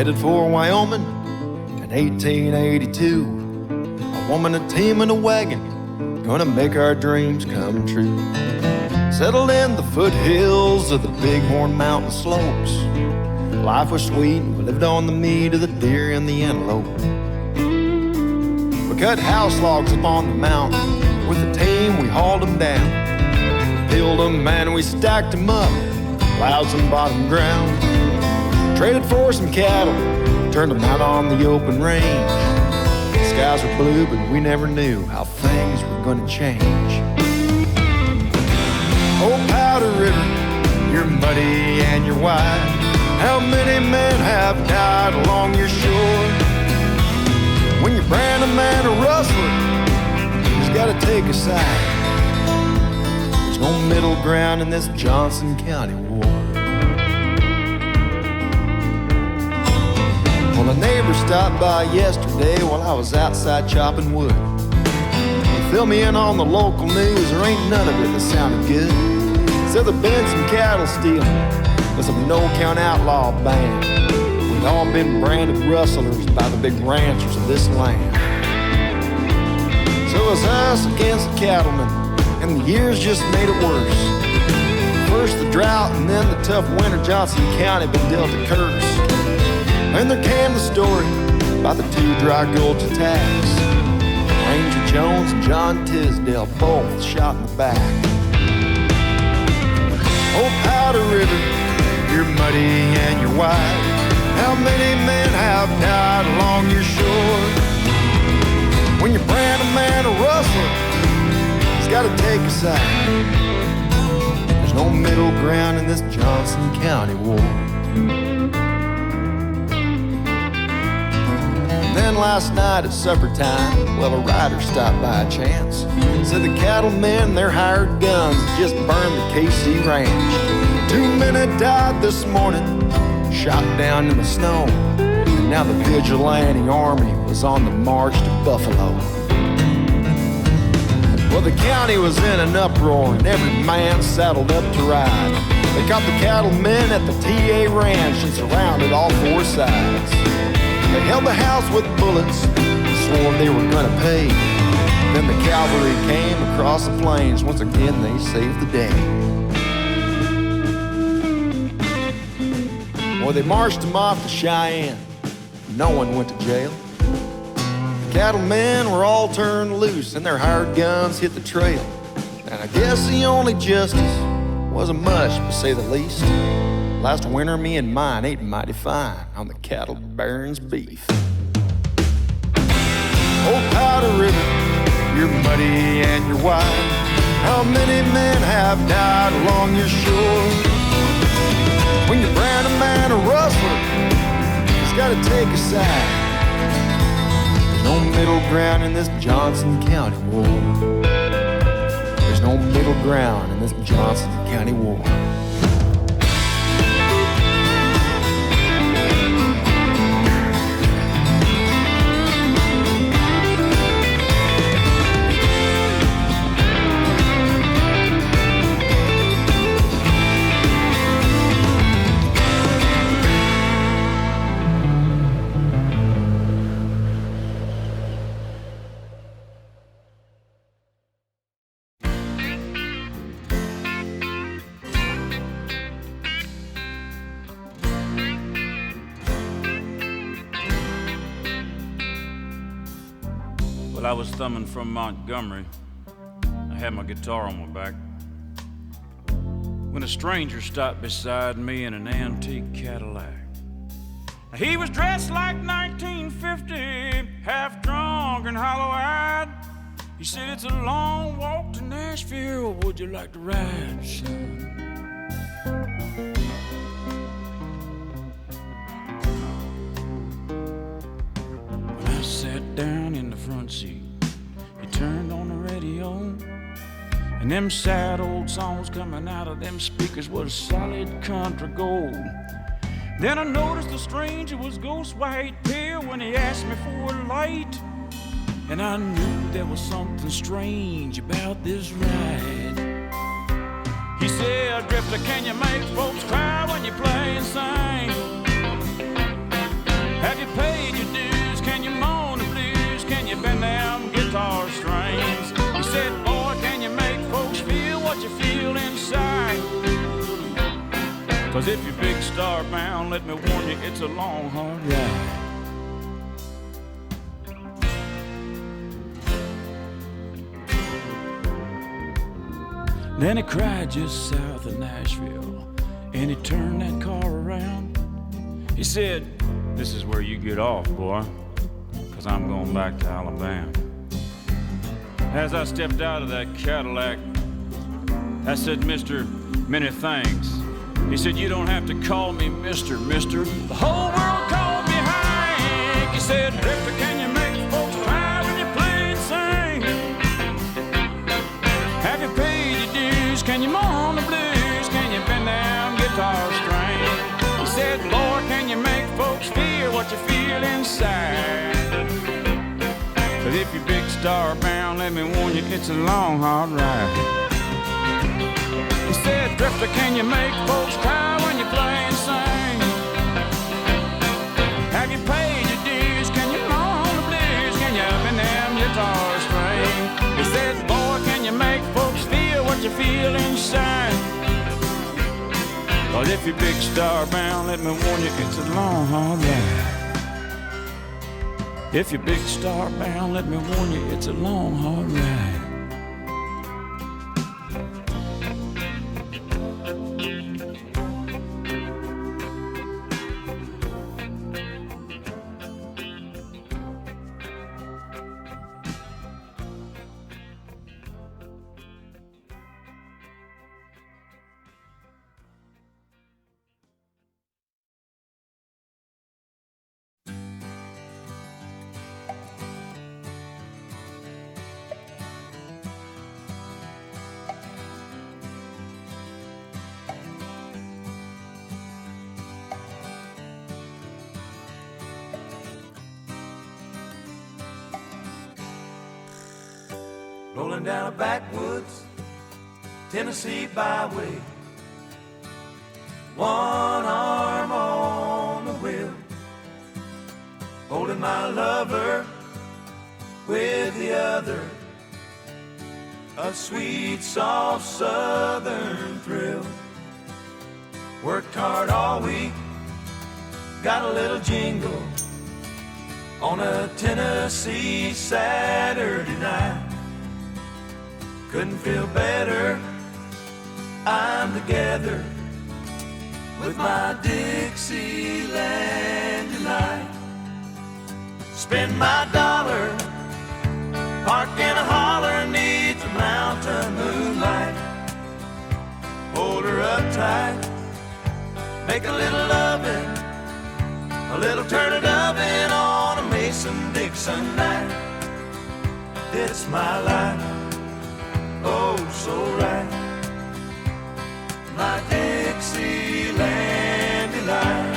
headed for Wyoming in 1882. A woman, a team, and a wagon, gonna make our dreams come true. Settled in the foothills of the Bighorn Mountain slopes. Life was sweet, we lived on the meat of the deer and the antelope. We cut house logs up on the mountain. With the team, we hauled them down. Peeled them and we stacked them up, plowed some bottom ground. Traded for some cattle, turned them out on the open range. The skies were blue, but we never knew how things were gonna change. Oh, Powder River, you're muddy and you're wide. How many men have died along your shore? When you brand a man a rustler, he's gotta take a side. There's no middle ground in this Johnson County war. Well, a neighbor stopped by yesterday while I was outside chopping wood. He filled me in on the local news, there ain't none of it that sounded good. Said there'd been some cattle stealing with some no-count outlaw band. We'd all been branded rustlers by the big ranchers of this land. So it was us against the cattlemen, and the years just made it worse. First the drought, and then the tough winter. Johnson County been dealt a curse. And there came the story about the two dry gulch attacks. Ranger Jones and John Tisdale both shot in the back. Oh, Powder River, you're muddy and you're wide. How many men have died along your shore? When you brand a man a rustler, he's gotta take a side. There's no middle ground in this Johnson County war. Then last night at supper time, well, a rider stopped by a chance. Said the cattlemen, their hired guns just burned the KC ranch. 2 men had died this morning, shot down in the snow. And now the vigilante army was on the march to Buffalo. Well, the county was in an uproar and every man saddled up to ride. They caught the cattlemen at the TA ranch and surrounded all four sides. They held the house with bullets and swore they were gonna pay. Then the cavalry came across the plains. Once again they saved the day. Well, they marched them off to Cheyenne. No one went to jail. The cattlemen were all turned loose and their hired guns hit the trail. And I guess the only justice wasn't much, to say the least. Last winter, me and mine ate mighty fine on the cattle baron's beef. Oh, Powder River, you're muddy and you're wide. How many men have died along your shore? When you brand a man a rustler, he's gotta take a side. There's no middle ground in this Johnson County war. There's no middle ground in this Johnson County war. Well, I was thumbing from Montgomery. I had my guitar on my back when a stranger stopped beside me in an antique Cadillac. He was dressed like 1950, half drunk and hollow-eyed. He said, "It's a long walk to Nashville. Would you like to ride, son?" When I sat down in the front seat, he turned on the radio, and them sad old songs coming out of them speakers was solid country gold. Then I noticed the stranger was ghost white pale when he asked me for a light, and I knew there was something strange about this ride. He said, "Drifter, can you make folks cry when you play and sing? strings. He said, boy, can you make folks feel what you feel inside? 'Cause if you're big star bound, let me warn you, it's a long, hard ride. Then he cried just south of Nashville, and he turned that car around. He said, this is where you get off, boy, 'cause I'm going back to Alabama. As I stepped out of that Cadillac, I said, Mr. Many Thanks. He said, you don't have to call me Mr. The whole world called me Hank. He said, Drifter, can you make folks cry when you play and sing? Have you paid your dues? Can you mourn the blues? Can you bend down guitar string? He said, Lord, can you make folks feel what you feel inside? But if you're big star bound, let me warn you, it's a long, hard ride. He said, Drifter, can you make folks cry when you play and sing? Have you paid your dues? Can you mourn the blues? Can you bend them guitar string? He said, boy, can you make folks feel what you feel inside? But if you're big star bound, let me warn you, it's a long, hard ride. If you're big star bound, let me warn you, it's a long, hard ride. Rolling down a backwoods Tennessee byway, one arm on the wheel, holding my lover with the other, a sweet, soft southern thrill. Worked hard all week, got a little jingle on a Tennessee Saturday night. Couldn't feel better, I'm together with my Dixieland delight. Spend my dollar, park in a holler, neath the mountain moonlight. Hold her up tight, make a little lovin', a little turtle dovin' on a Mason-Dixon night. It's my life, oh so right, my Dixieland delight.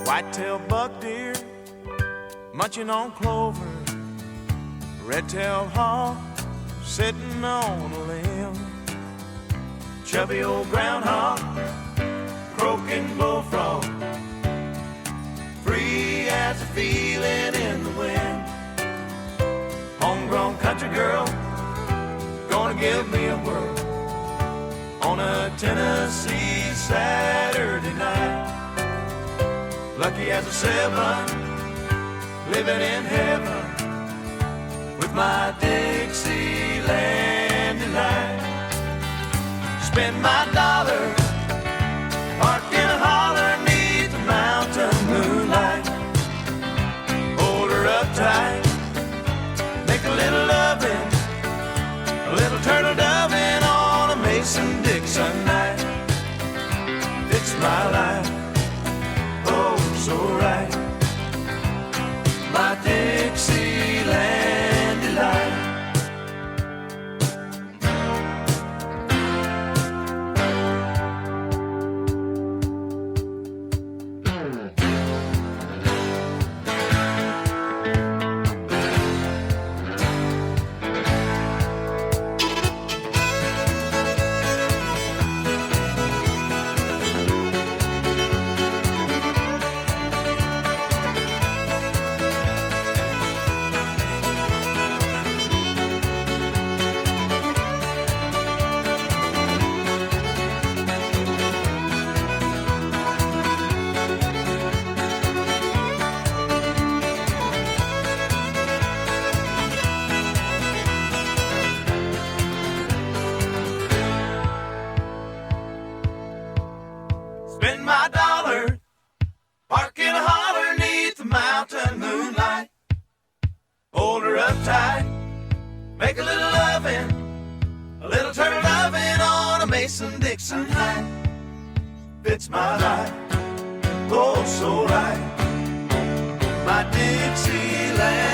White-tailed buck deer munching on clover, red-tailed hawk sitting on a limb, chubby old groundhog croaking bullfrog, free as a feeling in the wind. Homegrown country girl gonna give me a whirl on a Tennessee Saturday night. Lucky as a seven, living in heaven with my Dixieland delight. Spend my dollar, park in a holler, neath the mountain moonlight. Hold her up tight, make a little lovin', a little turtle dovin' on a Mason-Dixon night. It's my life, oh so right, my Dixieland delight. Make a little loving, a little turtle loving on a Mason-Dixon high. Fits my life, oh so right. My Dixieland.